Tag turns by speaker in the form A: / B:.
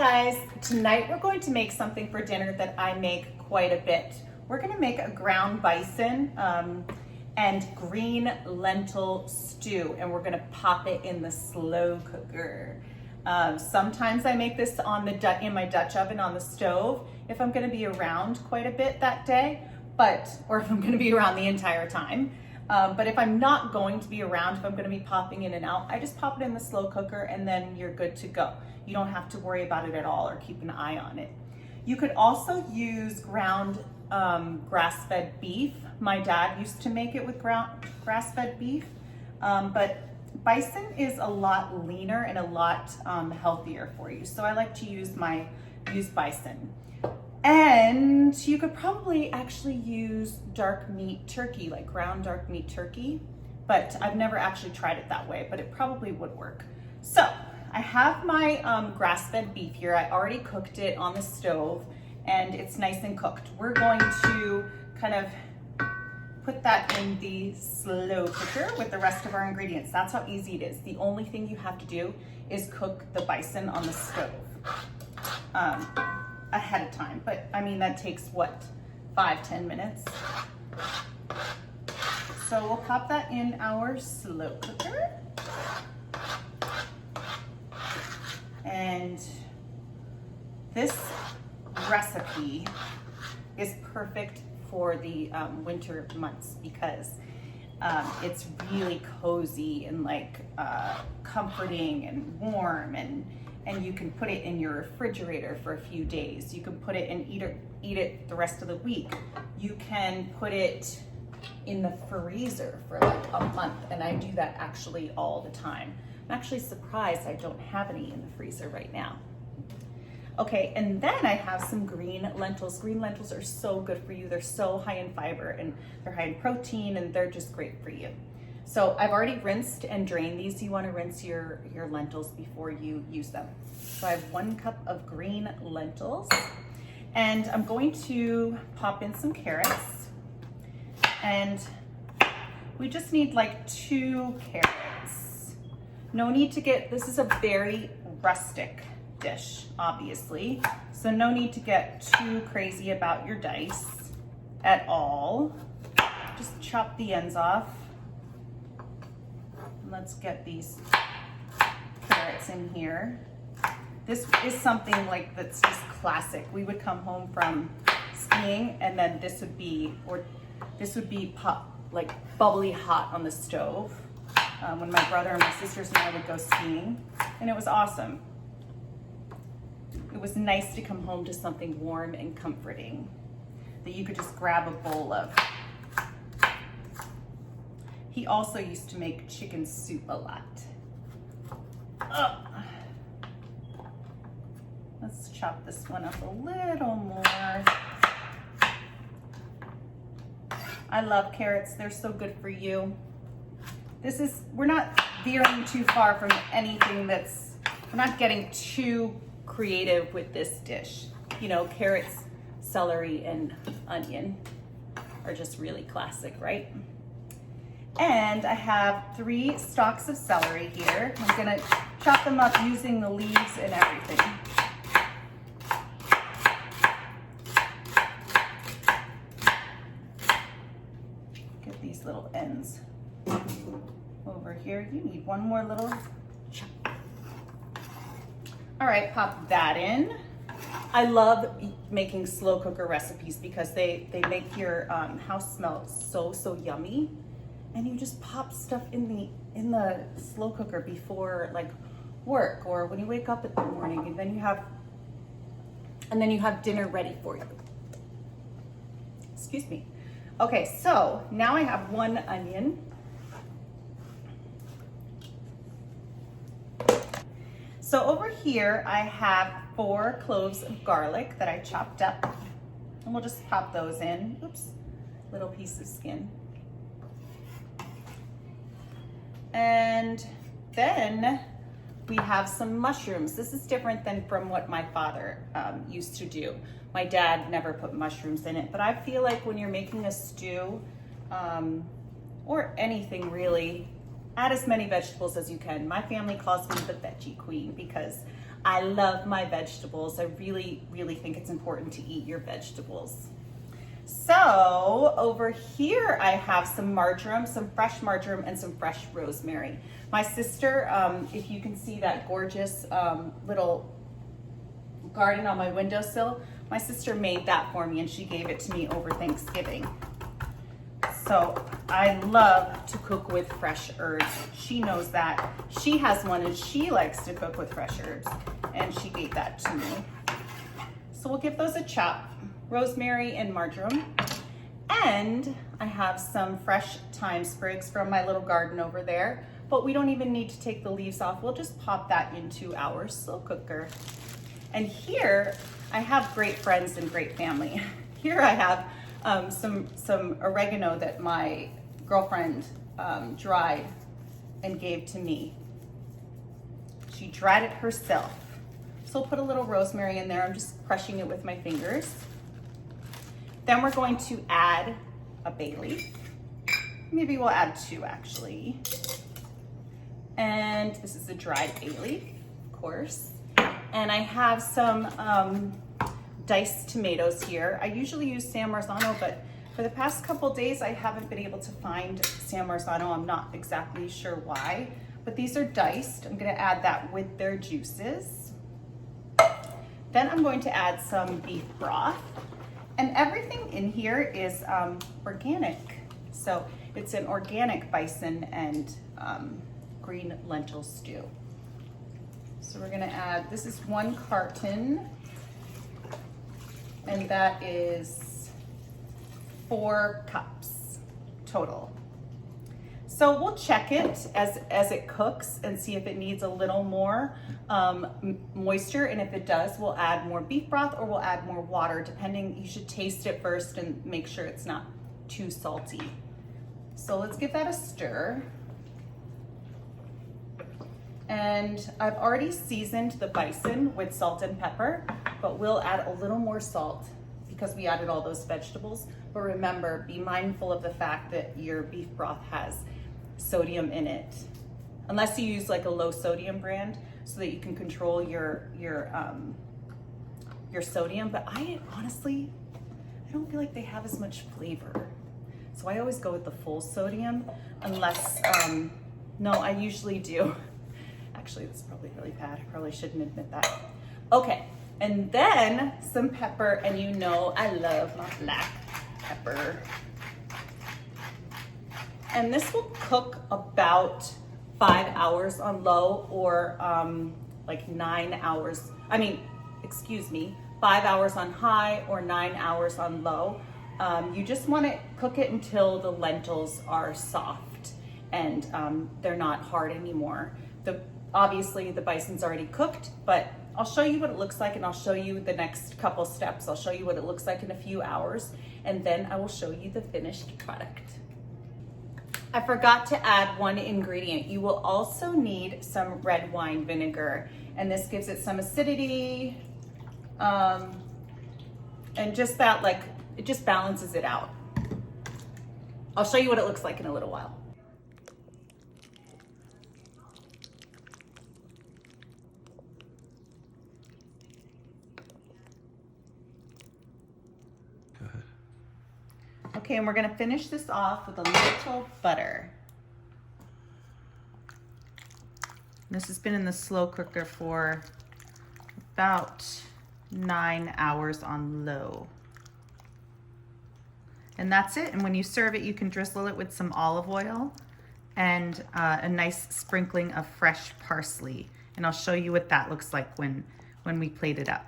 A: guys, tonight we're going to make something for dinner that I make quite a bit. We're going to make a ground bison and green lentil stew, and we're going to pop it in the slow cooker. Sometimes I make this in my Dutch oven on the stove if I'm going to be around quite a bit that day, or if I'm going to be around the entire time. But if I'm not going to be around, if I'm going to be popping in and out, I just pop it in the slow cooker and then you're good to go. You don't have to worry about it at all or keep an eye on it. You could also use ground grass-fed beef. My dad used to make it with grass-fed beef, but bison is a lot leaner and a lot healthier for you. So I like to use bison. And you could probably actually use dark meat turkey, like ground dark meat turkey, but I've never actually tried it that way, but it probably would work. So I have my grass-fed beef here. I already cooked it on the stove and it's nice and cooked. We're going to kind of put that in the slow cooker with the rest of our ingredients. That's how easy it is. The only thing you have to do is cook the bison on the stove ahead of time. But I mean, that takes what, 5-10 minutes? So we'll pop that in our slow cooker. And this recipe is perfect for the winter months because it's really cozy and like comforting and warm, and you can put it in your refrigerator for a few days. You can put it and eat it the rest of the week. You can put it in the freezer for like a month, and I do that actually all the time. I'm actually surprised I don't have any in the freezer right now. Okay, and then I have some green lentils. Green lentils are so good for you. They're so high in fiber and they're high in protein and they're just great for you. So I've already rinsed and drained these. You want to rinse your lentils before you use them. So I have 1 cup of green lentils, and I'm going to pop in some carrots, and we just need like 2 carrots. No need to this is a very rustic dish, obviously, so no need to get too crazy about your dice at all. Just chop the ends off. Let's get these carrots in here. This is something like that's just classic. We would come home from skiing and then this would be like bubbly hot on the stove when my brother and my sisters and I would go skiing, and it was awesome. It was nice to come home to something warm and comforting that you could just grab a bowl of. He also used to make chicken soup a lot. Let's chop this one up a little more. I love carrots. They're so good for you. We're not veering too far from anything we're not getting too creative with this dish. You know, carrots, celery, and onion are just really classic, right? And I have 3 stalks of celery here. I'm gonna chop them up using the leaves and everything. Get these little ends over here. You need one more little chop. All right, pop that in. I love making slow cooker recipes because they make your house smell so yummy. And you just pop stuff in the slow cooker before like work or when you wake up in the morning, and then you have dinner ready for you. Excuse me. Okay, so now I have 1 onion. So over here I have 4 cloves of garlic that I chopped up, and we'll just pop those in. Oops, little piece of skin. And then we have some mushrooms. This is different than from what my father used to do. My dad never put mushrooms in it, but I feel like when you're making a stew or anything really, add as many vegetables as you can. My family calls me the veggie queen because I love my vegetables. I really, really think it's important to eat your vegetables. So over here, I have some marjoram, some fresh marjoram and some fresh rosemary. My sister, if you can see that gorgeous little garden on my windowsill, my sister made that for me and she gave it to me over Thanksgiving. So I love to cook with fresh herbs. She knows that. She has one and she likes to cook with fresh herbs and she gave that to me. So we'll give those a chop. Rosemary and marjoram. And I have some fresh thyme sprigs from my little garden over there, but we don't even need to take the leaves off. We'll just pop that into our slow cooker. And here I have great friends and great family. Here I have some oregano that my girlfriend dried and gave to me. She dried it herself. So I'll put a little rosemary in there. I'm just crushing it with my fingers. Then we're going to add a bay leaf. Maybe we'll add 2 actually. And this is a dried bay leaf, of course. And I have some diced tomatoes here. I usually use San Marzano, but for the past couple days, I haven't been able to find San Marzano. I'm not exactly sure why, but these are diced. I'm gonna add that with their juices. Then I'm going to add some beef broth. And everything in here is organic. So it's an organic bison and green lentil stew. So we're gonna add, this is 1 carton, and that is 4 cups total. So we'll check it as it cooks and see if it needs a little more moisture, and if it does, we'll add more beef broth or we'll add more water, depending. You should taste it first and make sure it's not too salty. So let's give that a stir. And I've already seasoned the bison with salt and pepper, but we'll add a little more salt because we added all those vegetables. But remember, be mindful of the fact that your beef broth has sodium in it, unless you use like a low sodium brand so that you can control your sodium. But I honestly don't feel like they have as much flavor. So I always go with the full sodium unless, no, I usually do. Actually, this is probably really bad. I probably shouldn't admit that. Okay, and then some pepper, and you know I love my black pepper. And this will cook about 5 hours on low, or like 9 hours. 5 hours on high or 9 hours on low. You just want to cook it until the lentils are soft and they're not hard anymore. Obviously the bison's already cooked, but I'll show you what it looks like and I'll show you the next couple steps. I'll show you what it looks like in a few hours and then I will show you the finished product. I forgot to add one ingredient. You will also need some red wine vinegar, and this gives it some acidity, and just that, like, it just balances it out. I'll show you what it looks like in a little while. Okay, and we're gonna finish this off with a little butter. This has been in the slow cooker for about 9 hours on low. And that's it. And when you serve it, you can drizzle it with some olive oil and a nice sprinkling of fresh parsley. And I'll show you what that looks like when we plate it up.